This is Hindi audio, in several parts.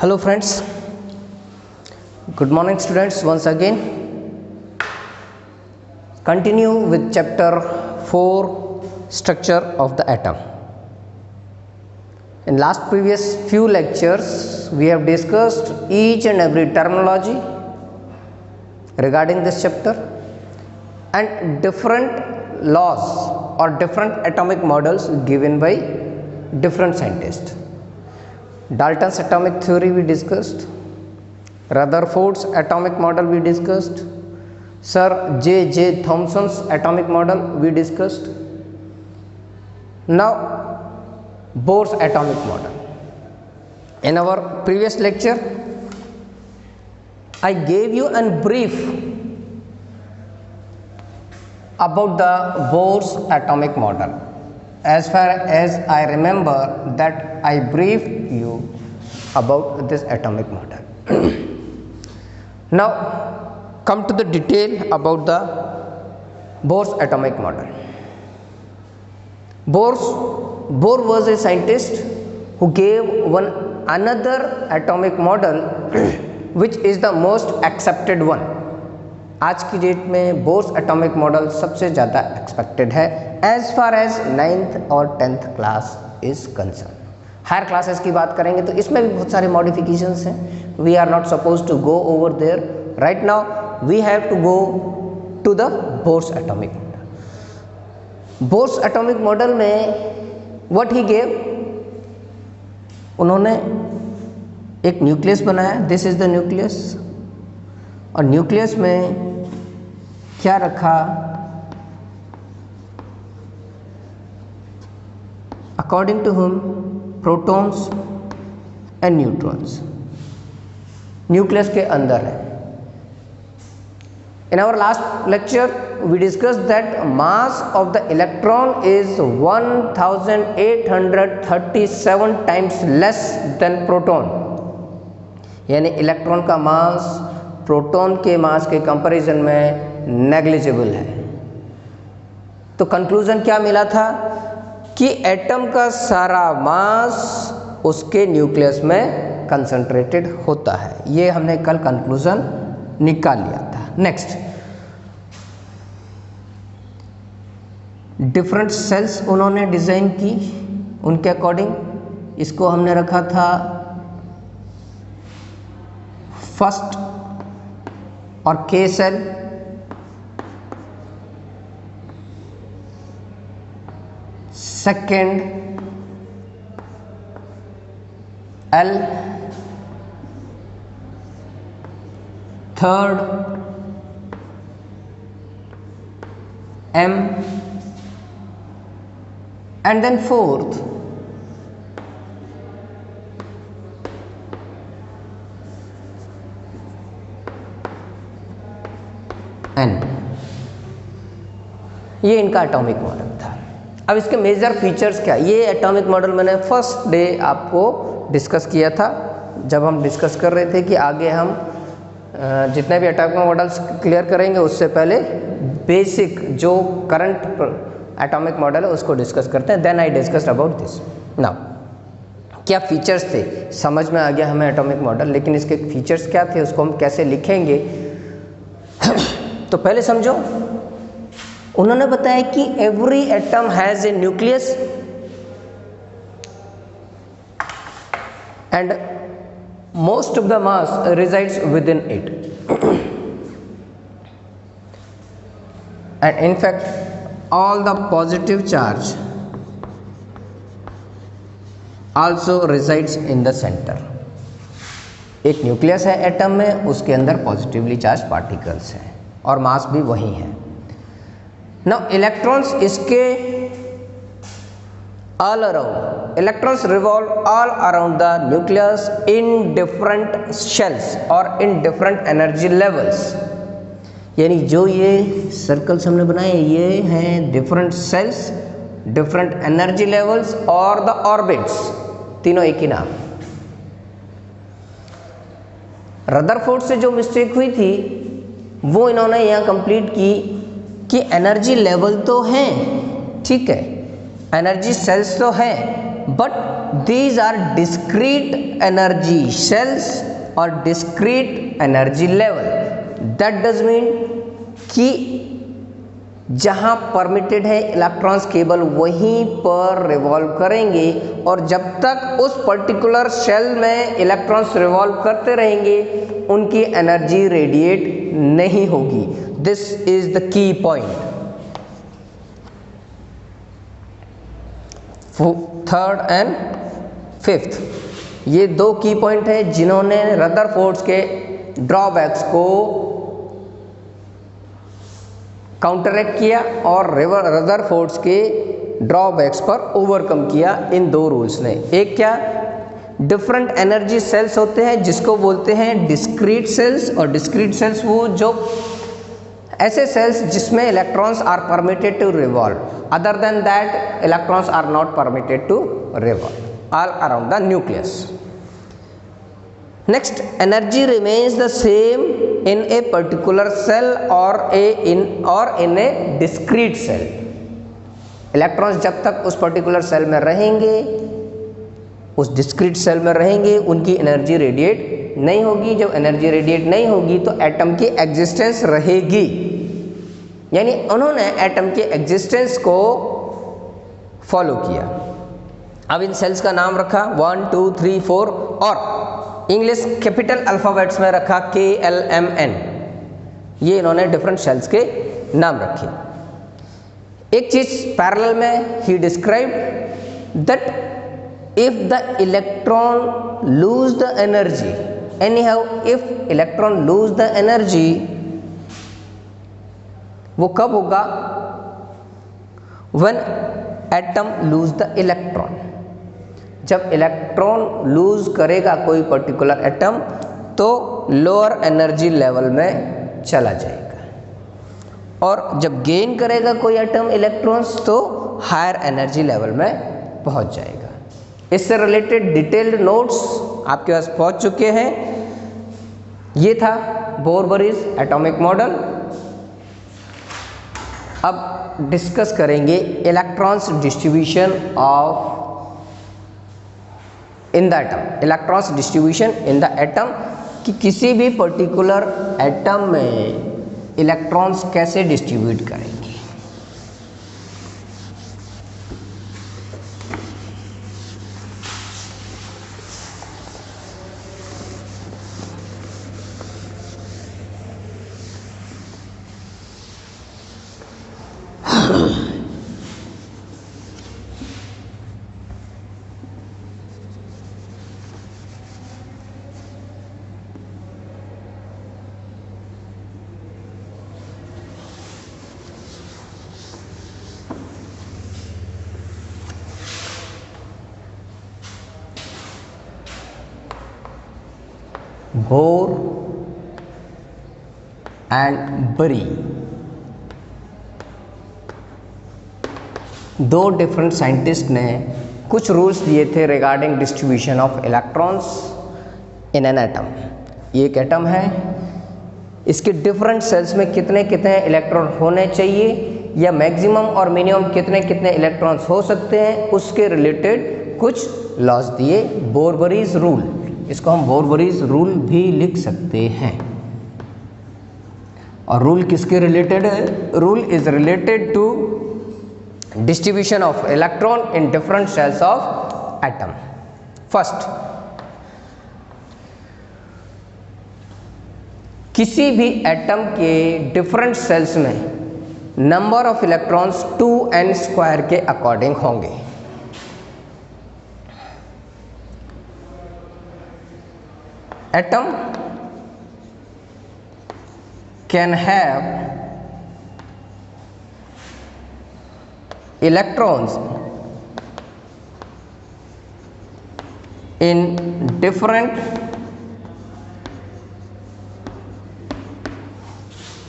Hello friends, good morning students. Once again continue with chapter 4 structure of the atom. In last previous few lectures we have discussed each and every terminology regarding this chapter and different laws or different atomic models given by different scientists. Dalton's atomic theory we discussed, Rutherford's atomic model we discussed, Sir J. Thomson's atomic model we discussed. Now Bohr's atomic model. In our previous lecture I gave you a brief about the Bohr's atomic model. As far as I remember that I briefed you about this atomic model. Now come to the detail about the Bohr's atomic model. Bohr was a scientist who gave another atomic model which is the most accepted one. आज की डेट में बोर्स एटॉमिक मॉडल सबसे ज़्यादा एक्सपेक्टेड है एज फार एज 9th और 10th class is concern. Higher classes की बात करेंगे तो इसमें भी बहुत सारे मॉडिफिकेशंस हैं. We are not suppose to go over there right now. We have to go to the Bohr's atomic model. Bohr's atomic model में व्हाट ही गेव, उन्होंने एक न्यूक्लियस बनाया. This is the nucleus. और न्यूक्लियस में क्या रखा, according to whom protons and neutrons nucleus के अंदर है. In our last lecture we discussed that mass of the electron is 1837 times less than proton. यानी इलेक्ट्रॉन का मास प्रोटॉन के मास के कंपैरिजन में नेग्लिजिबल है. तो कंक्लूजन क्या मिला था कि एटम का सारा मास उसके न्यूक्लियस में कंसंट्रेटेड होता है. ये हमने कल कंक्लूजन निकाल लिया था. नेक्स्ट, डिफरेंट सेल्स उन्होंने डिज़ाइन की उनके अकॉर्डिंग. इसको हमने रखा था फर्स्ट और K shell, second L, third M and then fourth N. ये इनका एटॉमिक मॉडल था. अब इसके मेजर फीचर्स क्या, ये एटॉमिक मॉडल मैंने फर्स्ट डे आपको डिस्कस किया था जब हम डिस्कस कर रहे थे कि आगे हम जितने भी एटॉमिक मॉडल्स क्लियर करेंगे उससे पहले बेसिक जो करंट एटॉमिक मॉडल है उसको डिस्कस करते हैं. Then I discussed about this. Now क्या फीचर्स थे, समझ में आ गया हमें एटॉमिक मॉडल, लेकिन इसके फीचर्स क्या थे, उसको हम कैसे लिखेंगे. तो पहले समझो, उन्होंने बताया कि every atom has a nucleus and most of the mass resides with in it. And in fact all the positive charge also resides in the center. एक न्यूक्लियस है एटम में, उसके अंदर पॉजिटिवली चार्ज पार्टिकल्स हैं और मास भी वही है. नाउ इलेक्ट्रॉन्स इसके all around, electrons revolve all around the nucleus in different shells और इन डिफरेंट एनर्जी लेवल्स. यानी जो ये सर्कल्स हमने बनाए ये हैं different cells, different energy levels और द ऑर्बिट्स, तीनों एक ही नाम. रदरफोर्ड से जो मिस्टेक हुई थी वो इन्होंने यहाँ कंप्लीट की कि एनर्जी लेवल तो हैं, ठीक है, एनर्जी सेल्स तो है, but these are discrete energy shells और discrete energy level. That does mean कि जहाँ परमिटेड है इलेक्ट्रॉन्स केवल वहीं पर रिवॉल्व करेंगे, और जब तक उस पर्टिकुलर शेल में इलेक्ट्रॉन्स रिवॉल्व करते रहेंगे उनकी एनर्जी रेडिएट नहीं होगी। This is the key point. Third and fifth, ये दो की पॉइंट है जिन्होंने रदरफोर्ड्स के ड्रॉबैक्स को काउंटरएक्ट किया और रदरफोर्ड्स के ड्रॉबैक्स पर ओवरकम किया इन दो रूल्स ने। एक क्या, डिफरेंट एनर्जी सेल्स होते हैं जिसको बोलते हैं डिस्क्रीट सेल्स, और डिस्क्रीट सेल्स वो जो ऐसे सेल्स जिसमें electrons are permitted to revolve, other than that electrons are not permitted to revolve all around the nucleus. Next, energy remains the same in a particular cell or in a discrete cell. Electrons जब तक उस पर्टिकुलर सेल में रहेंगे, उस डिस्क्रीट सेल में रहेंगे, उनकी एनर्जी रेडिएट नहीं होगी। जब एनर्जी रेडिएट नहीं होगी तो एटम की एग्जिस्टेंस रहेगी। यानी उन्होंने एटम के एग्जिस्टेंस को फॉलो किया। अब इन सेल्स का नाम रखा 1 2 3 4 और इंग्लिश कैपिटल अल्फ़ाबेट्स में रखा KLMN। ये इन्होंने डिफरेंट सेल्स के नाम रखे। एक चीज पैरेलल में ही described that if the electron lose the energy, any how if electron lose the energy, वो कब होगा, when atom lose the electron. जब इलेक्ट्रॉन लूज करेगा कोई पर्टिकुलर एटम तो लोअर एनर्जी लेवल में चला जाएगा, और जब गेन करेगा कोई एटम इलेक्ट्रॉन्स तो हायर एनर्जी लेवल में पहुंच जाएगा। इससे रिलेटेड डिटेल्ड नोट्स आपके पास पहुंच चुके हैं। ये था बोर-बोरिस एटॉमिक मॉडल। अब डिस्कस करेंगे electrons distribution of in the atom, electrons distribution in the atom, कि किसी भी पर्टिकुलर एटम में इलेक्ट्रॉन्स कैसे डिस्ट्रीब्यूट करेंगे। बोर एंड बरी, दो डिफरेंट साइंटिस्ट ने कुछ रूल्स दिए थे regarding distribution of electrons in an atom. ये एक एटम है, इसके डिफरेंट सेल्स में कितने कितने इलेक्ट्रॉन होने चाहिए या मैक्सिमम और मिनिमम कितने कितने इलेक्ट्रॉन्स हो सकते हैं, उसके रिलेटेड कुछ लॉज दिए, बोर-बोरिस रूल। इसको हम बोर-बोरिस रूल भी लिख सकते हैं। और रूल किसके रिलेटेड है? Rule is related to distribution of electron in different shells of atom. First, किसी भी एटम के डिफरेंट सेल्स में नंबर ऑफ इलेक्ट्रॉन्स 2n² के अकॉर्डिंग होंगे। Atom can have electrons in different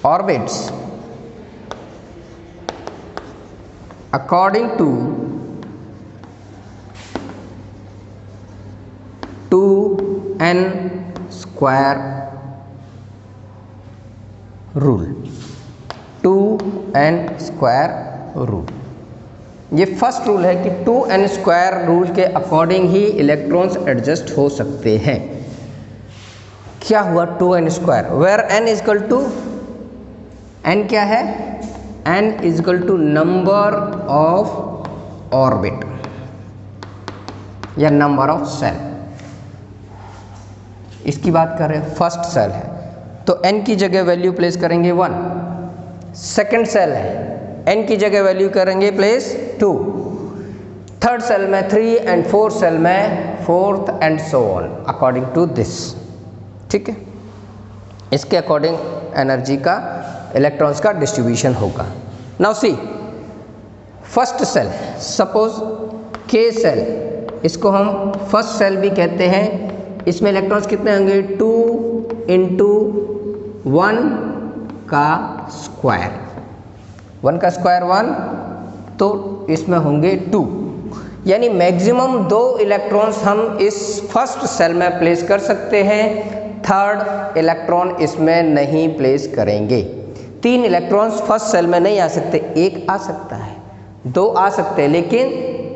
orbits according to 2n² rule, 2n² rule. ये फर्स्ट रूल है कि 2n² रूल के अकॉर्डिंग ही इलेक्ट्रॉन्स एडजस्ट हो सकते हैं। क्या हुआ 2n², where n is equal to, n क्या है, n is equal to number of orbit या नंबर ऑफ सेल। इसकी बात कर रहे हैं, फर्स्ट सेल है तो n की जगह वैल्यू प्लेस करेंगे 1, सेकंड सेल है n की जगह वैल्यू करेंगे प्लेस 2, थर्ड सेल में 3 एंड फोर्थ सेल में 4th and so on according to this. ठीक है, इसके अकॉर्डिंग एनर्जी का, इलेक्ट्रॉन्स का डिस्ट्रीब्यूशन होगा। Now see first shell, suppose K shell, इसको हम फर्स्ट सेल भी कहते हैं। इसमें इलेक्ट्रॉन्स कितने होंगे, 2 इंटू 1 का स्क्वायर, 1 का स्क्वायर 1, तो इसमें होंगे 2, यानी मैक्सिमम 2 इलेक्ट्रॉन्स हम इस फर्स्ट सेल में प्लेस कर सकते हैं, थर्ड इलेक्ट्रॉन इसमें नहीं प्लेस करेंगे। 3 इलेक्ट्रॉन्स फर्स्ट सेल में नहीं आ सकते, 1 आ सकता है, 2 आ सकते हैं, लेकिन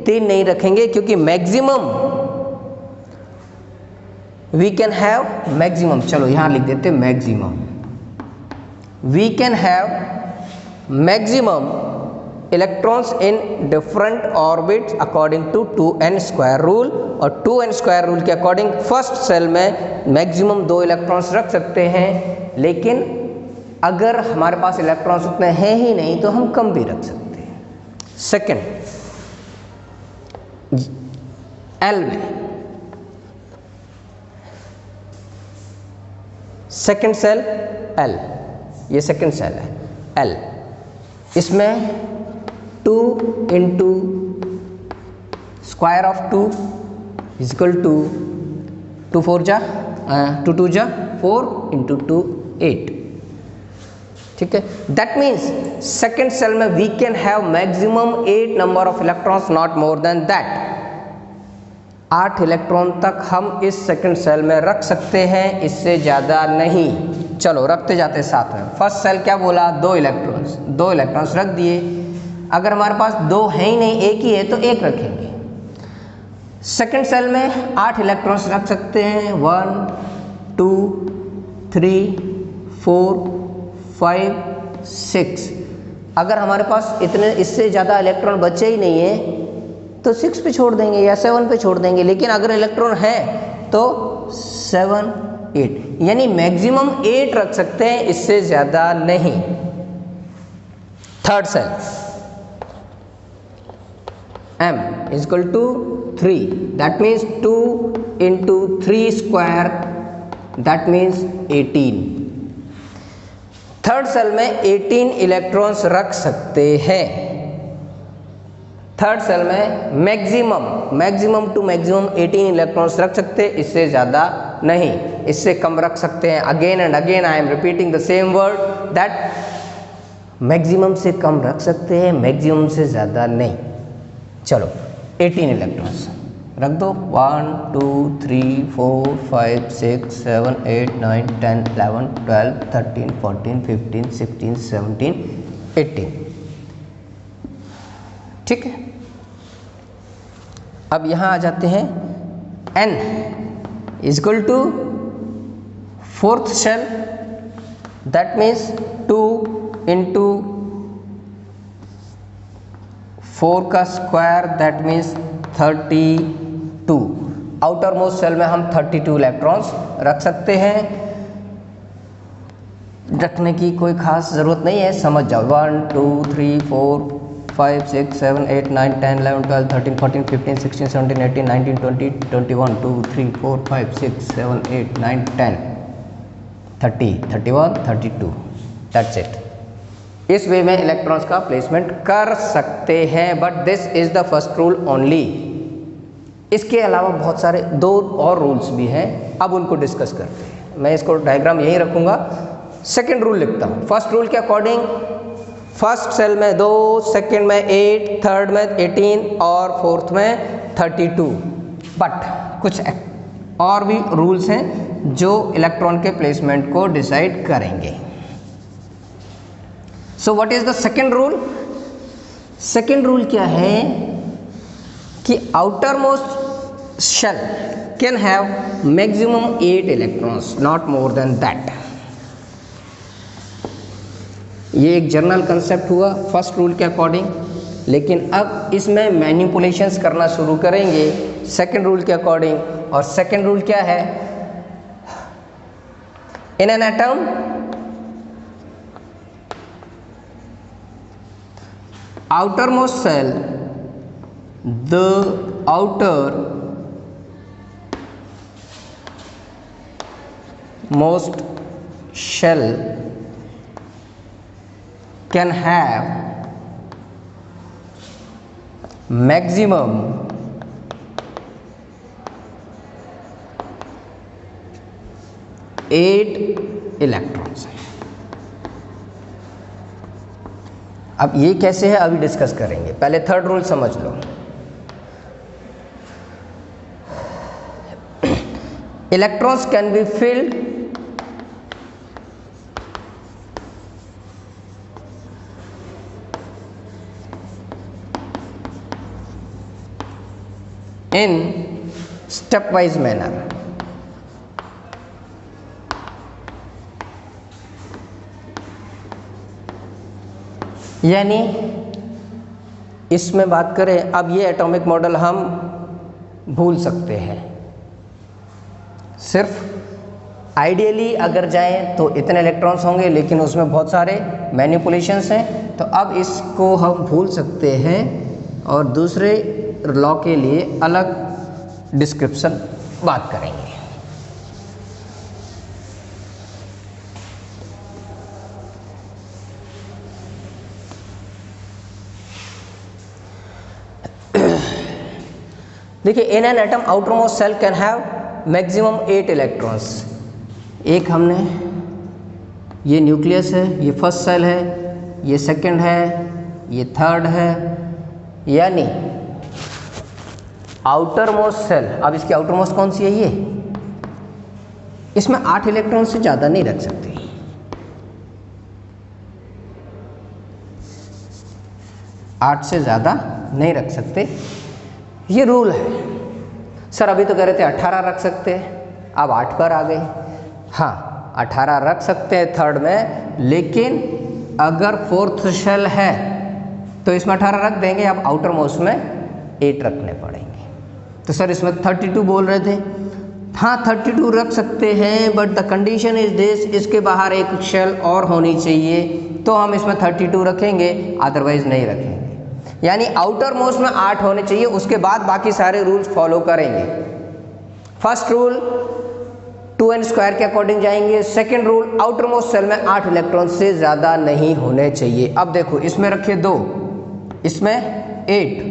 3 नहीं रखेंगे, क्योंकि maximum we can have maximum, चलो यहाँ लिख देते maximum, we can have maximum electrons in different orbits according to 2n² rule, और 2n² रूल के अकॉर्डिंग फर्स्ट सेल में मैक्सिमम 2 इलेक्ट्रॉन्स रख सकते हैं, लेकिन अगर हमारे पास इलेक्ट्रॉन्स उतने हैं ही नहीं तो हम कम भी रख सकते हैं। सेकंड L में, सेकंड सेल L, ये सेकंड सेल है L, इसमें 2 into square of 2 is equal to 2 4 जा 2 2 जा 4 इंटू 2 8। ठीक है, दैट मीन्स सेकेंड सेल में we can have maximum 8 number of electrons, not more than that. 8 electron तक हम इस सेकेंड सेल में रख सकते हैं, इससे ज़्यादा नहीं। चलो रखते जाते साथ में। फर्स्ट सेल क्या बोला, 2 इलेक्ट्रॉन्स रख दिए। अगर हमारे पास 2 है ही नहीं, एक ही है, तो 1 रखेंगे। सेकेंड सेल में 8 इलेक्ट्रॉन्स रख सकते हैं, 1 2 3 4 5 6। अगर हमारे पास इतने, इससे ज़्यादा इलेक्ट्रॉन बचे ही नहीं है तो 6 पे छोड़ देंगे या 7 पे छोड़ देंगे, लेकिन अगर इलेक्ट्रॉन है तो 7 8, यानी मैक्सिमम 8 रख सकते हैं, इससे ज़्यादा नहीं। Third shell M is equal to 3, that means 2 into 3 square, that means 18। Third shell में 18 इलेक्ट्रॉन्स रख सकते हैं। थर्ड सेल में मैक्सिमम टू मैक्सिमम 18 इलेक्ट्रॉन्स रख सकते हैं, इससे ज़्यादा नहीं। इससे कम रख सकते हैं। Again and again I am repeating the same word, that maximum से कम रख सकते हैं, मैक्सिमम से ज़्यादा नहीं। चलो 18 इलेक्ट्रॉन्स रख दो, 1 2 3 4 5 6 7 8 9 10 11 12 13 14 15 16 17 18। ठीक है, अब यहाँ आ जाते हैं। N is equal to fourth shell, that means 2 into 4 का square, that means 32। Outer most shell में हम 32 इलेक्ट्रॉन्स रख सकते हैं। रखने की कोई खास ज़रूरत नहीं है, समझ जाओ। 1 2 3 4 5 6 7 8 9 10 11 12 13 14 15 16 17 18 19 20 21 2 3 4 5 6 7 8 9 10 30 31 32, दैट्स इट। इस वे में इलेक्ट्रॉन्स का प्लेसमेंट कर सकते हैं, but this is the first rule only. इसके अलावा बहुत सारे 2 और रूल्स भी हैं, अब उनको डिस्कस करते हैं। मैं इसको डायग्राम यहीं रखूँगा। सेकेंड रूल लिखता हूँ। फर्स्ट रूल के अकॉर्डिंग फर्स्ट सेल में 2, सेकेंड में 8, थर्ड में 18 और फोर्थ में 32। बट कुछ और भी रूल्स हैं जो इलेक्ट्रॉन के प्लेसमेंट को डिसाइड करेंगे। So what is the second rule? Second rule क्या है कि outer most shell can have maximum 8 electrons, not more than that. ये एक जनरल कंसेप्ट हुआ फर्स्ट रूल के अकॉर्डिंग, लेकिन अब इसमें मैनिपुलेशंस करना शुरू करेंगे सेकेंड रूल के अकॉर्डिंग। और सेकेंड रूल क्या है, in an atom outermost cell, the outermost shell can have maximum 8 electrons. अब ये कैसे है अभी डिस्कस करेंगे, पहले थर्ड रूल समझ लो। Electrons can be filled in stepwise manner. यानी इसमें बात करें, अब ये एटॉमिक मॉडल हम भूल सकते हैं, सिर्फ आइडियली अगर जाएं तो इतने इलेक्ट्रॉन्स होंगे, लेकिन उसमें बहुत सारे मैनिपुलेशंस हैं, तो अब इसको हम भूल सकते हैं और दूसरे लॉ के लिए अलग डिस्क्रिप्शन बात करेंगे। देखिए, in an atom outermost cell can have maximum 8 electrons. एक हमने, ये न्यूक्लियस है, ये फर्स्ट सेल है, ये सेकंड है, ये थर्ड है, यानी आउटर मोस्ट सेल। अब इसकी आउटर मोस्ट कौन सी है, ये, इसमें 8 इलेक्ट्रॉन से ज़्यादा नहीं रख सकते। 8 से ज़्यादा नहीं रख सकते, ये रूल है। सर अभी तो कह रहे थे 18 रख सकते हैं, अब 8 पर आ गए। हाँ, 18 रख सकते हैं थर्ड में, लेकिन अगर फोर्थ शेल है तो इसमें 18 रख देंगे, अब आउटर मोस्ट में 8 रखने पड़ेंगे। तो सर इसमें 32 बोल रहे थे, हाँ 32 रख सकते हैं, but the condition is this, इसके बाहर एक शेल और होनी चाहिए, तो हम इसमें 32 रखेंगे, अदरवाइज नहीं रखेंगे। यानी आउटर मोस्ट में 8 होने चाहिए, उसके बाद बाकी सारे रूल्स फॉलो करेंगे। फर्स्ट रूल 2n² के अकॉर्डिंग जाएंगे। Second rule, outer most shell में 8 इलेक्ट्रॉन से ज़्यादा नहीं होने चाहिए। अब देखो, इसमें रखे 2, इसमें 8,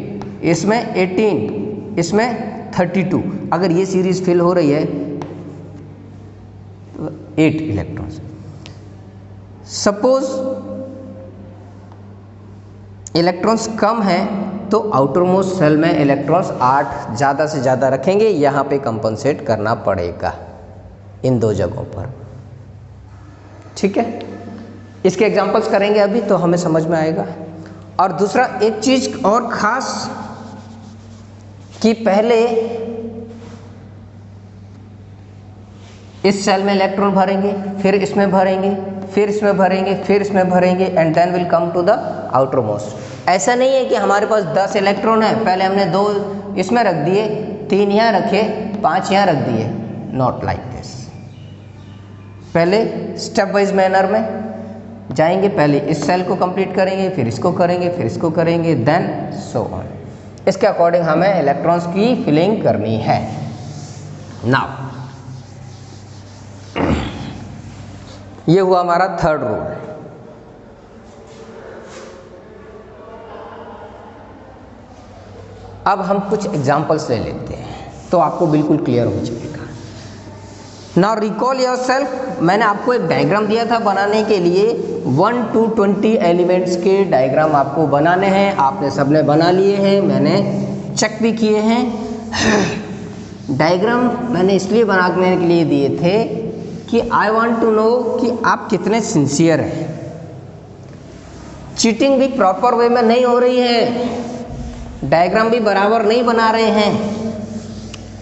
इसमें 18, इसमें 32। अगर ये सीरीज फिल हो रही है तो 8 इलेक्ट्रॉन्स। सपोज इलेक्ट्रॉन्स कम है तो आउटर मोस्ट सेल में इलेक्ट्रॉन्स 8 ज़्यादा से ज़्यादा रखेंगे, यहाँ पे कंपनसेट करना पड़ेगा इन 2 जगहों पर। ठीक है, इसके एग्जांपल्स करेंगे अभी तो हमें समझ में आएगा। और दूसरा एक चीज़ और ख़ास कि पहले इस सेल में इलेक्ट्रॉन भरेंगे, फिर इसमें भरेंगे, फिर इसमें भरेंगे, फिर इसमें भरेंगे, and then will come to the outer most. ऐसा नहीं है कि हमारे पास 10 इलेक्ट्रॉन है, पहले हमने 2 इसमें रख दिए, 3 यहाँ रखे, 5 यहाँ रख दिए, नॉट लाइक दिस। पहले स्टेप वाइज मैनर में जाएंगे, पहले इस सेल को कंप्लीट करेंगे, फिर इसको करेंगे, फिर इसको करेंगे, देन सो ऑन। इसके अकॉर्डिंग हमें इलेक्ट्रॉन्स की फिलिंग करनी है। नाउ ये हुआ हमारा थर्ड रूल। अब हम कुछ एग्जांपल्स ले लेते हैं तो आपको बिल्कुल क्लियर हो जाएगा। नाउ रिकॉल योरसेल्फ, मैंने आपको एक डायग्राम दिया था बनाने के लिए। 1 to 20 एलिमेंट्स के डायग्राम आपको बनाने हैं, आपने सबने बना लिए हैं, मैंने चेक भी किए हैं। डायग्राम मैंने इसलिए बनाने के लिए दिए थे कि आई वांट टू नो कि आप कितने सिंसियर हैं। चीटिंग भी प्रॉपर वे में नहीं हो रही है, डायग्राम भी बराबर नहीं बना रहे हैं।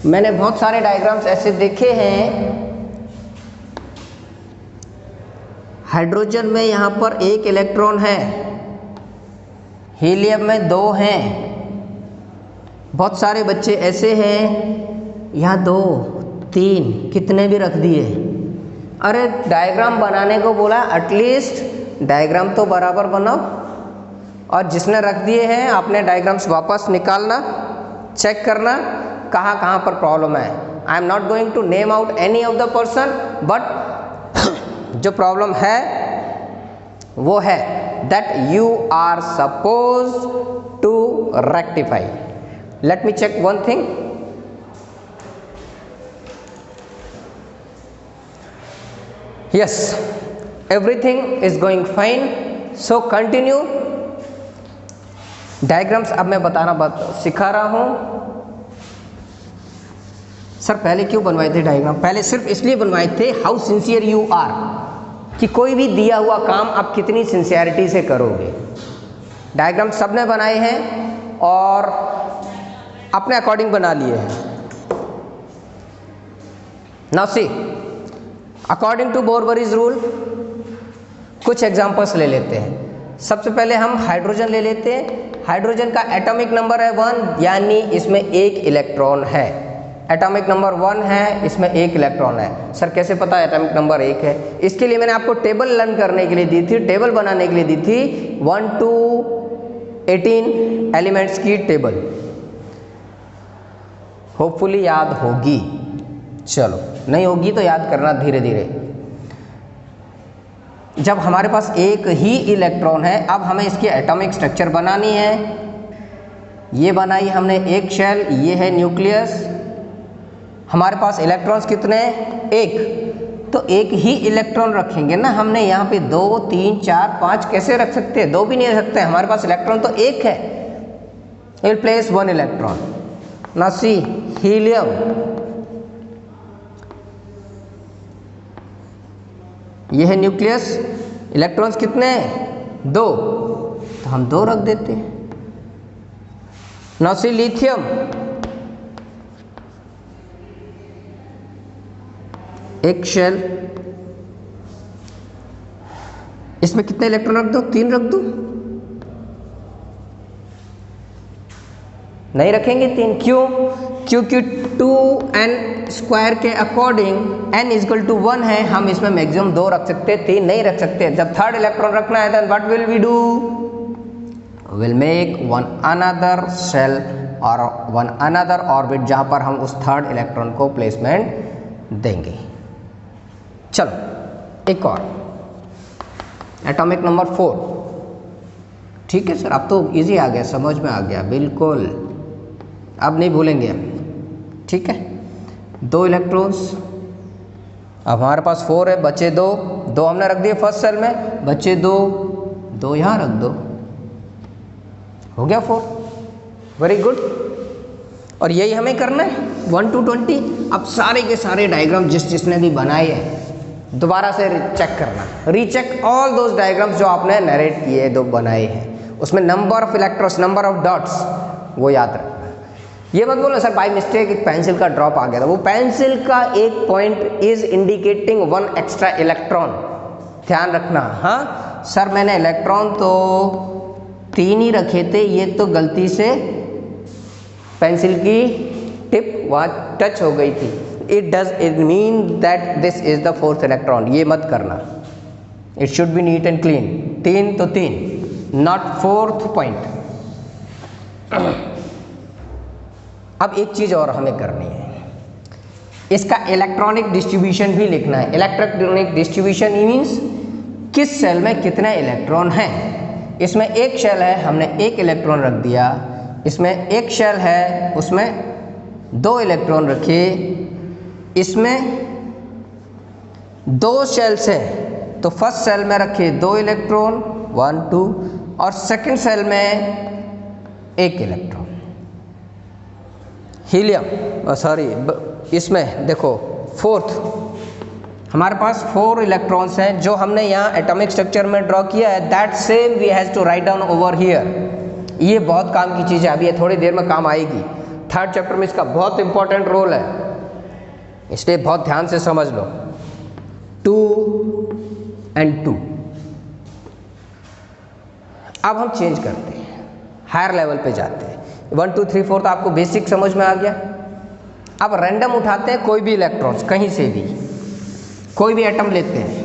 मैंने बहुत सारे डायग्राम्स ऐसे देखे हैं, हाइड्रोजन में यहाँ पर 1 इलेक्ट्रॉन है, हीलियम में 2 हैं। बहुत सारे बच्चे ऐसे हैं यहाँ 2, 3 कितने भी रख दिए। अरे डायग्राम बनाने को बोला, एटलीस्ट डायग्राम तो बराबर बनाओ। और जिसने रख दिए हैं आपने डायग्राम्स वापस निकालना, चेक करना कहाँ कहाँ पर प्रॉब्लम है। I am not going to name out any of the person, but जो प्रॉब्लम है वो है that you are suppose to rectify. Let me check one thing. Yes, everything is going fine, so continue. Diagrams अब मैं सिखा रहा हूँ। सर पहले क्यों बनवाए थे डायग्राम? पहले सिर्फ इसलिए बनवाए थे हाउ सिंसियर यू आर, कि कोई भी दिया हुआ काम आप कितनी सिंसियरिटी से करोगे। डायग्राम सबने बनाए हैं और अपने अकॉर्डिंग बना लिए हैं। Now see, according to Bohr Bury's rule कुछ एग्जांपल्स ले लेते हैं। सबसे पहले हम हाइड्रोजन ले लेते हैं। हाइड्रोजन का एटॉमिक नंबर है 1, यानी इसमें 1 इलेक्ट्रॉन है। एटॉमिक नंबर 1 है, इसमें 1 इलेक्ट्रॉन है। सर कैसे पता एटॉमिक नंबर 1 है? इसके लिए मैंने आपको टेबल लर्न करने के लिए दी थी, टेबल बनाने के लिए दी थी, 1 to 18 एलिमेंट्स की टेबल। होपफुली याद होगी। चलो नहीं होगी तो याद करना धीरे धीरे। जब हमारे पास एक ही इलेक्ट्रॉन है, अब हमें इसकी एटॉमिक स्ट्रक्चर बनानी है। ये बनाई हमने एक शेल, ये है न्यूक्लियस। हमारे पास इलेक्ट्रॉन्स कितने हैं? 1। तो एक ही इलेक्ट्रॉन रखेंगे ना हमने। यहाँ पे 2, 3, 4, 5 कैसे रख सकते हैं? 2 भी नहीं रख सकते। हमारे पास इलेक्ट्रॉन तो 1 है। Will place 1 electron. Now see, helium, ये है न्यूक्लियस। इलेक्ट्रॉन्स कितने हैं? 2, तो हम 2 रख देते हैं। नाउ सी, लिथियम, एक शेल, इसमें कितने इलेक्ट्रॉन रख दो? 3 रख दो? नहीं रखेंगे 3। क्यों? क्योंकि 2n² के अकॉर्डिंग n = 1 है। हम इसमें मैक्सिमम 2 रख सकते हैं, 3 नहीं रख सकते। जब थर्ड इलेक्ट्रॉन रखना है then what will we do? Will make one another shell और वन अनदर ऑर्बिट, जहां पर हम उस थर्ड इलेक्ट्रॉन को प्लेसमेंट देंगे। चलो एक और, एटॉमिक नंबर 4। ठीक है सर, अब तो इजी आ गया, समझ में आ गया बिल्कुल, अब नहीं भूलेंगे हम। ठीक है, 2 इलेक्ट्रॉन्स, अब हमारे पास 4 है, बचे 2 हमने रख दिए फर्स्ट सेल में, बचे 2 यहाँ रख दो, हो गया 4। Very good. और यही हमें करना है 1 to 20। अब सारे के सारे डायग्राम जिसने भी बनाए हैं दोबारा से चेक करना, रीचेक ऑल दोज डायग्राम्स जो आपने नरेट किए, जो बनाए हैं। उसमें number of electrons, number of dots, वो याद रखना। ये मत बोलो सर बाय मिस्टेक एक पेंसिल का ड्रॉप आ गया था। वो पेंसिल का एक point is indicating 1 extra electron, ध्यान रखना। हाँ सर मैंने इलेक्ट्रॉन तो 3 ही रखे थे, ये तो गलती से पेंसिल की टिप वहाँ टच हो गई थी। It mean that this is the 4th electron, ये मत करना। It should be neat and clean. 3 तो 3, नॉट 4th पॉइंट। अब एक चीज़ और हमें करनी है, इसका इलेक्ट्रॉनिक डिस्ट्रीब्यूशन भी लिखना है। इलेक्ट्रॉनिक डिस्ट्रीब्यूशन मीन्स किस सेल में कितने इलेक्ट्रॉन हैं। इसमें एक शेल है, हमने 1 इलेक्ट्रॉन रख दिया। इसमें एक शेल है, उसमें 2 इलेक्ट्रॉन रखे। इसमें 2 शेल्स हैं, तो फर्स्ट सेल में रखे 2 इलेक्ट्रॉन, 1 2, और सेकंड सेल में 1 इलेक्ट्रॉन। हीलियम, सॉरी इसमें देखो 4th, हमारे पास 4 इलेक्ट्रॉन्स हैं जो हमने यहाँ एटॉमिक स्ट्रक्चर में ड्रॉ किया है, that same we has to write down over here. ये बहुत काम की चीज़ है, अभी ये थोड़ी देर में काम आएगी। थर्ड चैप्टर में इसका बहुत इंपॉर्टेंट रोल है, इसलिए बहुत ध्यान से समझ लो। 2 and 2। अब हम चेंज करते हैं, हायर लेवल पे जाते हैं। 1 2 3 4 तो आपको बेसिक समझ में आ गया। अब रैंडम उठाते हैं कोई भी इलेक्ट्रॉन्स, कहीं से भी कोई भी एटम लेते हैं।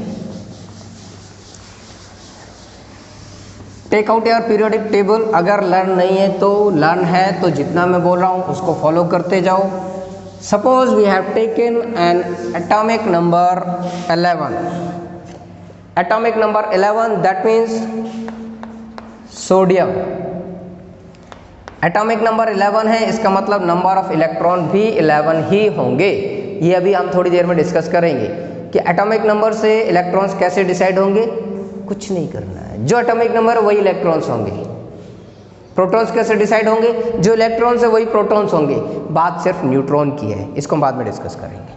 Take out your periodic table. अगर लर्न नहीं है तो लर्न है तो जितना मैं बोल रहा हूँ उसको फॉलो करते जाओ। Suppose we have taken an atomic number 11। Atomic number 11 that means sodium. Atomic number 11 है, इसका मतलब नंबर ऑफ इलेक्ट्रॉन भी 11 ही होंगे। ये अभी हम थोड़ी देर में डिस्कस करेंगे कि एटॉमिक नंबर से इलेक्ट्रॉन्स कैसे डिसाइड होंगे। कुछ नहीं करना है, जो एटॉमिक नंबर है वही इलेक्ट्रॉन्स होंगे। प्रोटॉन्स कैसे डिसाइड होंगे, जो इलेक्ट्रॉन्स है वही प्रोटॉन्स होंगे। बात सिर्फ न्यूट्रॉन की है, इसको हम बाद में डिस्कस करेंगे।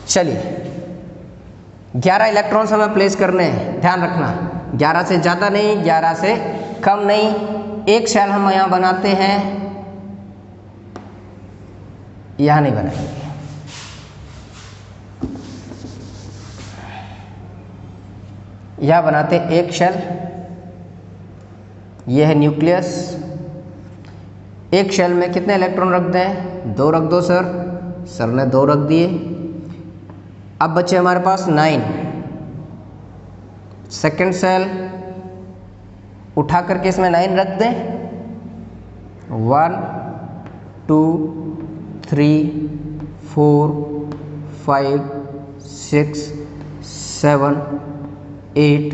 चलिए 11 इलेक्ट्रॉन्स हमें प्लेस करने हैं, ध्यान रखना। 11 से ज़्यादा नहीं, 11 से कम नहीं। एक शेल हम यहाँ बनाते हैं, यहाँ नहीं बनाएंगे। यहाँ बनाते एक शेल, यह है न्यूक्लियस। एक शेल में कितने इलेक्ट्रॉन रख दें? 2 रख दो सर। सर ने 2 रख दिए। अब बचे हमारे पास 9। सेकेंड सेल उठा करके इसमें 9 रख दें। 1 2 3 4 5 6 7 8।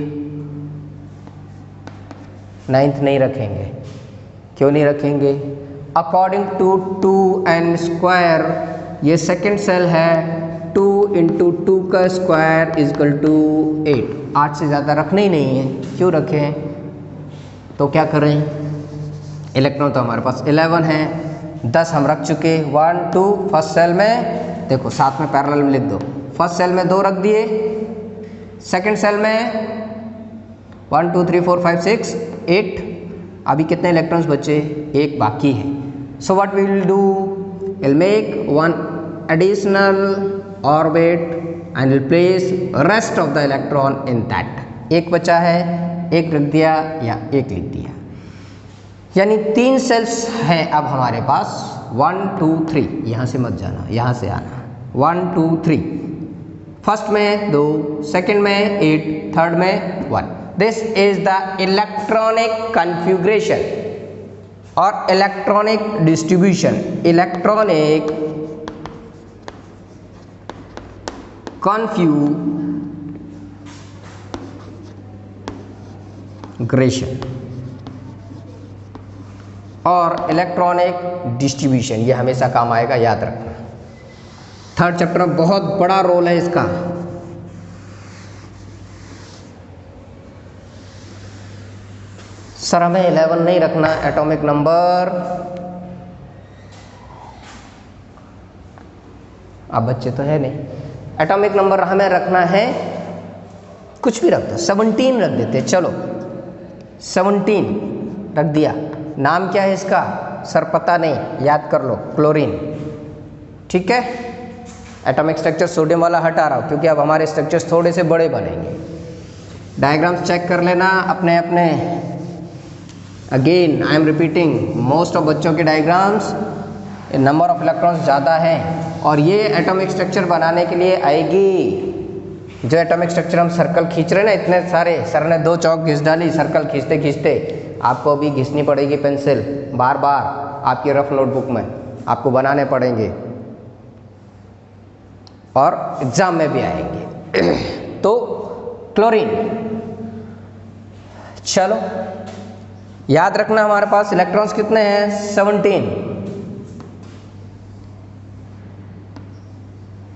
9th नहीं रखेंगे। क्यों नहीं रखेंगे? अकॉर्डिंग टू 2n², ये सेकेंड सेल है। 2 × 2 का स्क्वायर इजकल टू 8। 8 से ज़्यादा रखने ही नहीं है। क्यों रखें? तो क्या करें? इलेक्ट्रॉन तो हमारे पास 11 है, 10 हम रख चुके। 1 2 फर्स्ट सेल में देखो, साथ में पैरेलल में लिख दो। फर्स्ट सेल में 2 रख दिए। सेकेंड सेल में 1 2 3 4 5 6 8। अभी कितने इलेक्ट्रॉन्स बचे? 1 बाकी है। So what we will do, will make 1 additional orbit and will place rest of the electron in that। एक बचा है, 1 रख दिया या 1 लिख दिया। यानी 3 सेल्स हैं अब हमारे पास। 1 2 3, यहाँ से मत जाना, यहाँ से आना। 1 2 3, फर्स्ट में 2, सेकेंड में 8, थर्ड में 1। This is the electronic configuration और इलेक्ट्रॉनिक डिस्ट्रीब्यूशन। इलेक्ट्रॉनिक कन्फिग्रेशन और इलेक्ट्रॉनिक डिस्ट्रीब्यूशन, ये हमेशा काम आएगा, याद रखना। थर्ड चैप्टर में बहुत बड़ा रोल है इसका। सर हमें 11 नहीं रखना एटॉमिक नंबर। अब बच्चे तो है नहीं। एटॉमिक नंबर हमें रखना है, कुछ भी रख दो, 17 रख देते। चलो 17 रख दिया। नाम क्या है इसका? सर पता नहीं, याद कर लो, क्लोरीन। ठीक है, एटॉमिक स्ट्रक्चर सोडियम वाला हटा रहा हूँ क्योंकि अब हमारे स्ट्रक्चर्स थोड़े से बड़े बनेंगे। डायग्राम्स चेक कर लेना अपने अपने। Again I am repeating, most of बच्चों के डायग्राम्स नंबर ऑफ इलेक्ट्रॉन्स ज़्यादा हैं और ये एटॉमिक स्ट्रक्चर बनाने के लिए आएगी। जो एटॉमिक स्ट्रक्चर हम सर्कल खींच रहे हैं ना, इतने सारे, सर ने 2 चौक घिस डाली। सर्कल खींचते खींचते आपको अभी घिसनी पड़ेगी पेंसिल, बार बार आपकी रफ नोटबुक में आपको बनाने पड़ेंगे और एग्जाम में भी आएंगे। तो क्लोरीन, चलो याद रखना हमारे पास इलेक्ट्रॉन्स कितने हैं? 17।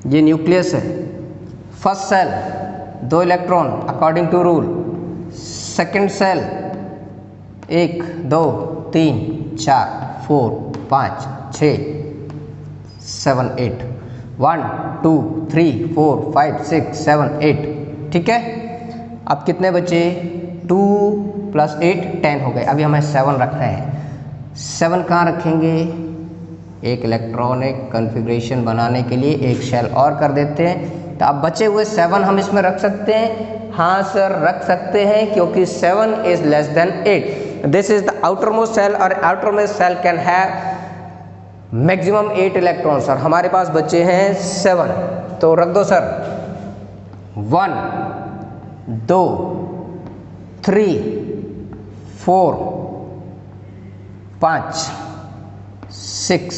ये न्यूक्लियस है। First cell 2 electron according to rule. Second cell 1 2 3 4 4 5 6 7 8। 1 2 3 4 5 6 7 8, ठीक है। अब कितने बचे? 2 + 8 10 हो गए। अभी हमें 7 रखना है। 7 कहाँ रखेंगे? एक इलेक्ट्रॉनिक कॉन्फ़िगरेशन बनाने के लिए एक शेल और कर देते हैं। तो अब बचे हुए 7 हम इसमें रख सकते हैं। हाँ सर रख सकते हैं, क्योंकि 7 is less than 8। This is the outer most shell और outer most shell can have maximum 8 electrons और हमारे पास बचे हैं 7। तो रख दो सर। 1 2 3 4 5 6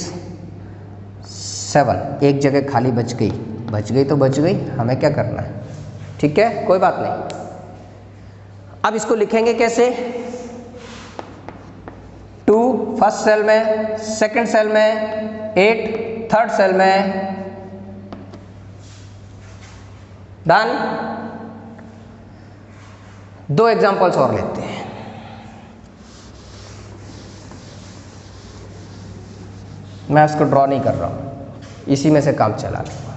7। एक जगह खाली बच गई तो बच गई, हमें क्या करना है? ठीक है, कोई बात नहीं। अब इसको लिखेंगे कैसे? 2 फर्स्ट सेल में, सेकंड सेल में, 8 थर्ड सेल में। डन। 2 एग्जांपल्स और लेते हैं। मैं इसको ड्रॉ नहीं कर रहा हूं, इसी में से काम चला लूंगा।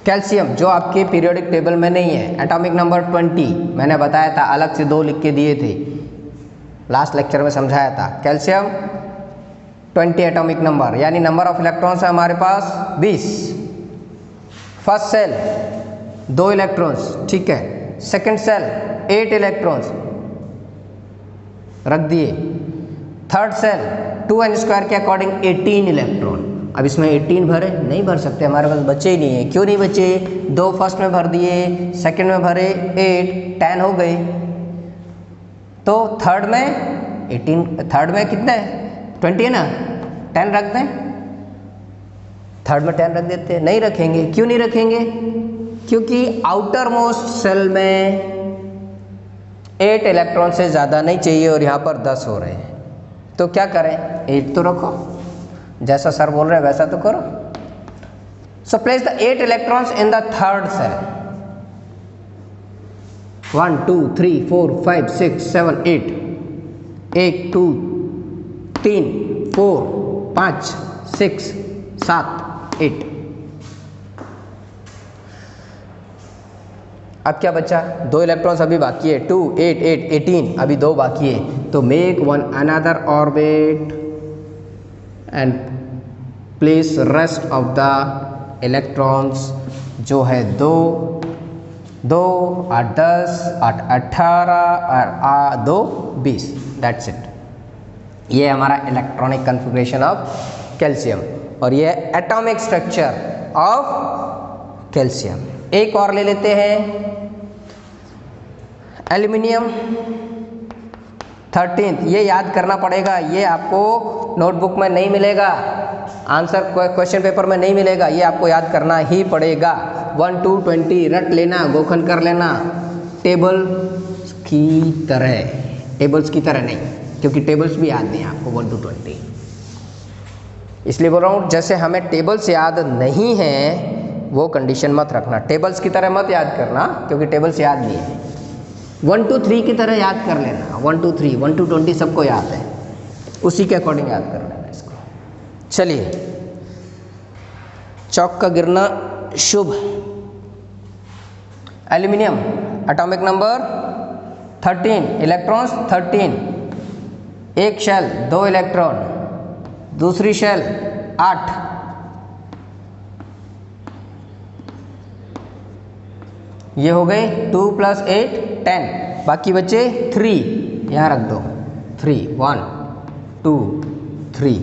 कैल्शियम जो आपके पीरियोडिक टेबल में नहीं है, एटॉमिक नंबर 20, मैंने बताया था, अलग से 2 लिख के दिए थे, लास्ट लेक्चर में समझाया था। कैल्शियम 20 एटॉमिक नंबर, यानी नंबर ऑफ इलेक्ट्रॉन्स है हमारे पास 20। फर्स्ट सेल 2 इलेक्ट्रॉन्स, ठीक है। सेकंड सेल 8 इलेक्ट्रॉन्स रख दिए। थर्ड सेल 2n² के अकॉर्डिंग 18 इलेक्ट्रॉन। अब इसमें 18 भरे नहीं भर सकते, हमारे पास बचे ही नहीं है। क्यों नहीं बचे? 2 फर्स्ट में भर दिए, सेकंड में भरे 8 10 हो गए। तो थर्ड में 18, थर्ड में कितने 20 है ना, 10 रख दें। थर्ड में 10 रख देते हैं। नहीं रखेंगे। क्यों नहीं रखेंगे? क्योंकि आउटर मोस्ट सेल में 8 इलेक्ट्रॉन से ज़्यादा नहीं चाहिए और यहाँ पर 10 हो रहे हैं। तो क्या करें? 8 तो रखो, जैसा सर बोल रहे हैं वैसा तो करो। So place the 8 electrons in the third cell. 1 2 3 4 5 6 7 8। 1 2 3 4 5 6 7 8। अब क्या बचा? 2 इलेक्ट्रॉन्स अभी बाकी है। 2 8 8 18, अभी 2 बाकी है। तो make one another orbit and place rest of the electrons, जो है 2 2 8 10 8 18 और 2 20। That's it. ये हमारा इलेक्ट्रॉनिक कॉन्फ़िगरेशन ऑफ कैल्शियम और ये एटॉमिक स्ट्रक्चर ऑफ कैल्शियम। एक और ले लेते हैं, एल्यूमिनियम 13। ये याद करना पड़ेगा, ये आपको नोटबुक में नहीं मिलेगा, आंसर क्वेश्चन पेपर में नहीं मिलेगा, ये आपको याद करना ही पड़ेगा। 1 2 20 रट लेना, गोखन कर लेना, टेबल्स की तरह नहीं, क्योंकि टेबल्स भी याद नहीं है आपको 1 to 20। इसलिए बोल रहा हूँ, जैसे हमें टेबल्स याद नहीं है वो कंडीशन मत रखना। टेबल्स की तरह मत याद करना, क्योंकि टेबल्स याद नहीं है। 1 to 3 की तरह याद कर लेना। 1 to 3 1 to 20 सबको याद है, उसी के अकॉर्डिंग याद कर लेना इसको। चलिए, चौक का गिरना शुभ। Aluminium atomic number 13, electrons 13। एक शेल 2 इलेक्ट्रॉन, दूसरी शेल 8। ये हो गए 2 + 8 10, बाकी बचे 3, यहाँ रख दो 3 1 2 3।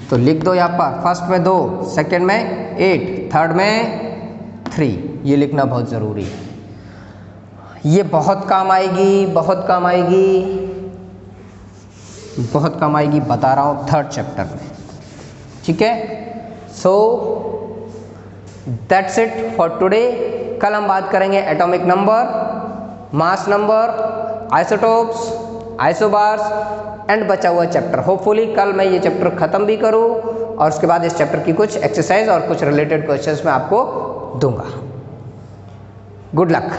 तो लिख दो यहाँ पर, फर्स्ट में 2, सेकंड में 8, थर्ड में 3। ये लिखना बहुत ज़रूरी है, ये बहुत काम आएगी, बहुत काम आएगी, बहुत काम आएगी, बता रहा हूँ, थर्ड चैप्टर में। ठीक है, so that's it for today. कल हम बात करेंगे atomic number, mass number, isotopes, isobars and बचा हुआ चैप्टर। होपफुली कल मैं ये चैप्टर ख़त्म भी करूँ और उसके बाद इस चैप्टर की कुछ एक्सरसाइज और कुछ रिलेटेड क्वेश्चंस मैं आपको दूंगा। Good luck.